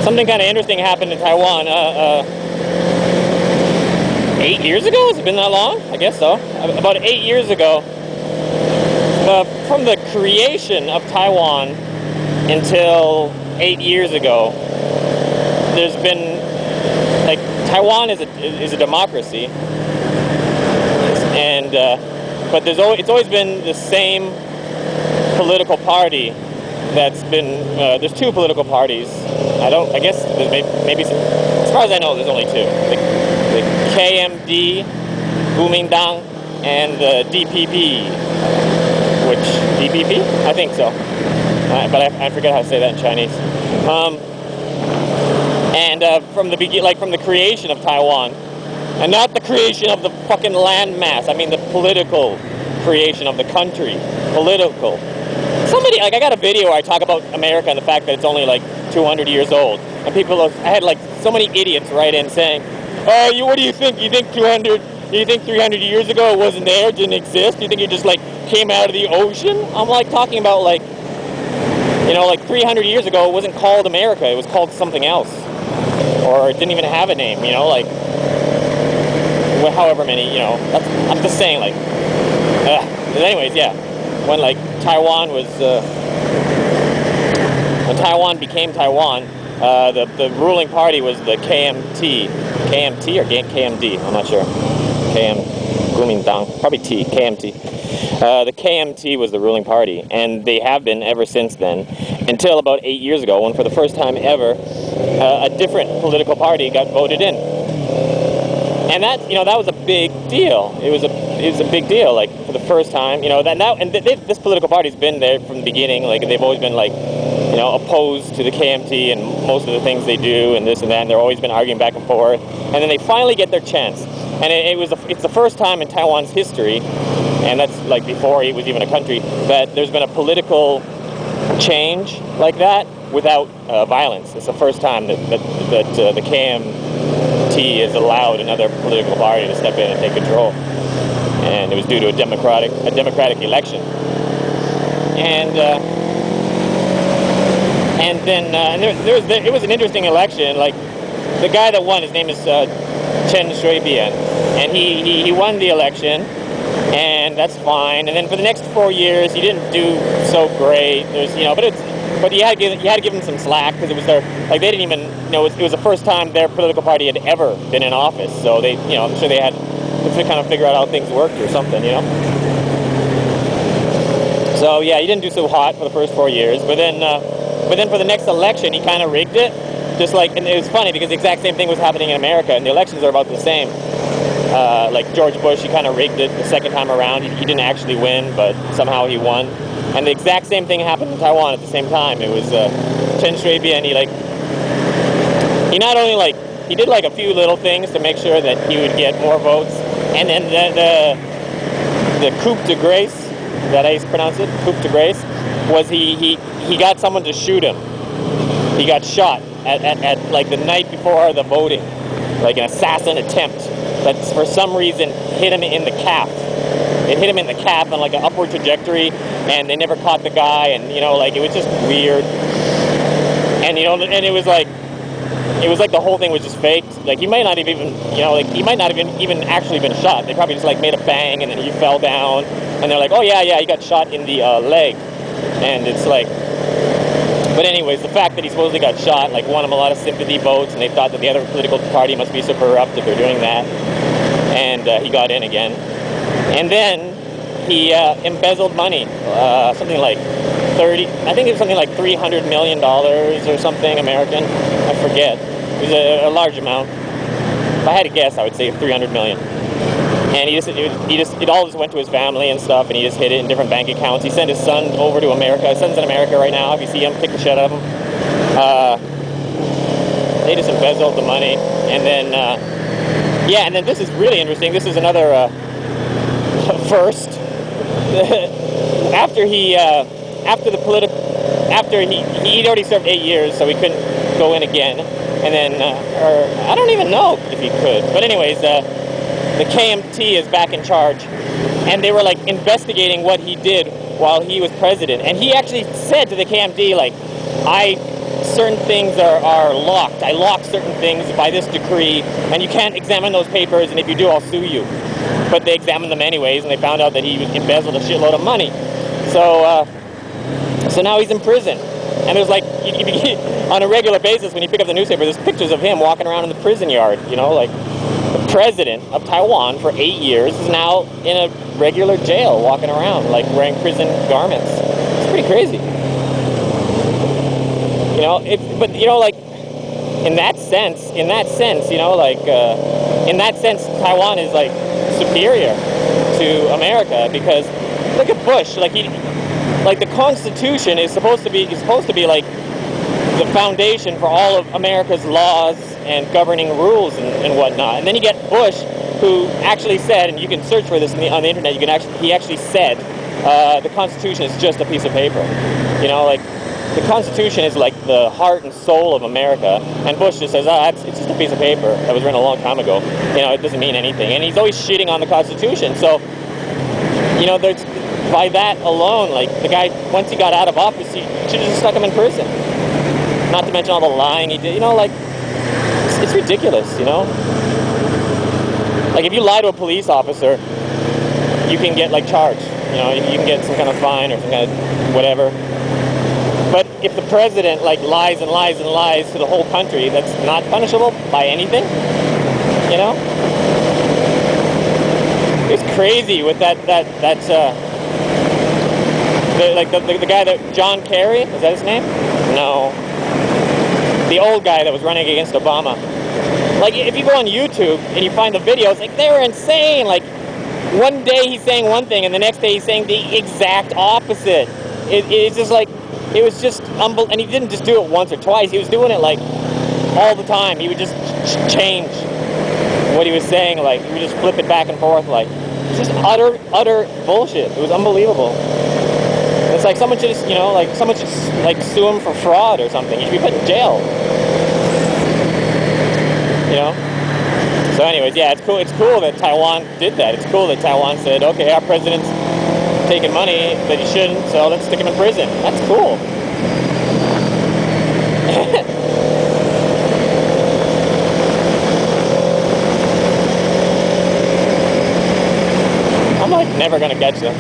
Something kind of interesting happened in Taiwan 8 years ago? Has it been that long? I guess so. About 8 years ago, from the creation of Taiwan until 8 years ago, there's been, like, Taiwan is a democracy, and but it's always been the same political party that's been. There's two political parties. I guess there's maybe some, as far as I know, there's only two. The KMD, Kuomintang, and the DPP. Which DPP? I think so. But I forget how to say that in Chinese. From the creation of Taiwan, and not the creation of the fucking landmass. I mean the political creation of the country. Political. Somebody, like, I got a video where I talk about America and the fact that it's only like 200 years old, and I had like so many idiots write in saying, "Oh, what do you think? You think 300 years ago it wasn't there, didn't exist? You think it just like came out of the ocean?" I'm like talking about like 300 years ago it wasn't called America, it was called something else, or it didn't even have a name. Like however many. I'm just saying like. But anyways, yeah. When like Taiwan became Taiwan, the ruling party was the KMT or KMD, I'm not sure. Kuomintang, probably KMT. The KMT was the ruling party, and they have been ever since then, until about 8 years ago, when for the first time ever, a different political party got voted in. And that was a big deal. It was a big deal, like, for the first time, this political party's been there from the beginning. Like, they've always been, like, opposed to the KMT and most of the things they do and this and that, and they've always been arguing back and forth. And then they finally get their chance. And it's the first time in Taiwan's history, and that's, like, before it was even a country, that there's been a political change like that without violence. It's the first time that the KMT has allowed another political party to step in and take control. And it was due to a democratic election. And then it was an interesting election. Like, the guy that won, his name is Chen Shui-bian, and he won the election, and that's fine. And then for the next 4 years, he didn't do so great. But you had to give him some slack, because it was they didn't even, it was the first time their political party had ever been in office. So they, I'm sure they had to kind of figure out how things worked or something, So yeah, he didn't do so hot for the first 4 years, but then for the next election, he kind of rigged it. Just like, and it was funny because the exact same thing was happening in America, and the elections are about the same. Like George Bush, he kind of rigged it the second time around. He didn't actually win, but somehow he won. And the exact same thing happened in Taiwan at the same time. It was Chen Shui-bian. He not only he did like a few little things to make sure that he would get more votes, and then the coup de grace, is that how you pronounce it? Coup de grace was he got someone to shoot him. He got shot at like the night before the voting, like an assassin attempt that for some reason hit him in the calf. It hit him in the calf on like an upward trajectory, and they never caught the guy, and it was just weird. And and it was like the whole thing was just faked. Like, he might not have even, he might not have even actually been shot. They probably just like made a bang, and then he fell down, and they're like, oh yeah, he got shot in the leg. And it's like, but anyways, the fact that he supposedly got shot won him a lot of sympathy votes, and they thought that the other political party must be so corrupt if they're doing that. And he got in again. And then he embezzled money, something like $300 million or something American. I forget. It was a large amount. If I had to guess, I would say 300 million. And it all just went to his family and stuff, and he just hid it in different bank accounts. He sent his son over to America. His son's in America right now. If you see him, kick the shit out of him. They just embezzled the money, and then and then this is really interesting. This is another first. After he'd already served 8 years, so he couldn't go in again. And then, or I don't even know if he could. But anyways, the KMT is back in charge, and they were investigating what he did while he was president. And he actually said to the KMT, I certain things are locked. I lock certain things by this decree, and you can't examine those papers, and if you do, I'll sue you. But they examined them anyways, and they found out that he embezzled a shitload of money. So now he's in prison. And there's like, on a regular basis, when you pick up the newspaper, there's pictures of him walking around in the prison yard, you know, like the president of Taiwan for 8 years is now in a regular jail walking around, like wearing prison garments. It's pretty crazy. You know, but you know, like, in that sense, you know, like, in that sense, Taiwan is like superior to America, because look at Bush, like the Constitution is supposed to be like the foundation for all of America's laws and governing rules and whatnot. And then you get Bush, who actually said, and you can search for this on the internet, he actually said the Constitution is just a piece of paper. You know, like, the Constitution is like the heart and soul of America, and Bush just says, it's just a piece of paper that was written a long time ago. You know, it doesn't mean anything. And he's always shitting on the Constitution. So, you know, by that alone, like, the guy, once he got out of office, he should have just stuck him in prison. Not to mention all the lying he did. You know, like, it's ridiculous, you know? Like, if you lie to a police officer, you can get, like, charged. You know, you can get some kind of fine or some kind of whatever. But if the president, like, lies and lies and lies to the whole country, that's not punishable by anything, you know? It's crazy with the guy that, John Kerry, is that his name? No. The old guy that was running against Obama. Like, if you go on YouTube and you find the videos, like, they were insane. Like, one day he's saying one thing and the next day he's saying the exact opposite. It's just like, it was just unbelievable. And he didn't just do it once or twice. He was doing it, like, all the time. He would just change what he was saying. Like, he would just flip it back and forth. Like, it's just utter bullshit. It was unbelievable. It's like someone should just, you know, like, someone should, like, sue him for fraud or something. He should be put in jail. You know? So anyways, yeah, it's cool that Taiwan did that. It's cool that Taiwan said, okay, our president's taking money that he shouldn't, so let's stick him in prison. That's cool. I'm like never gonna catch them.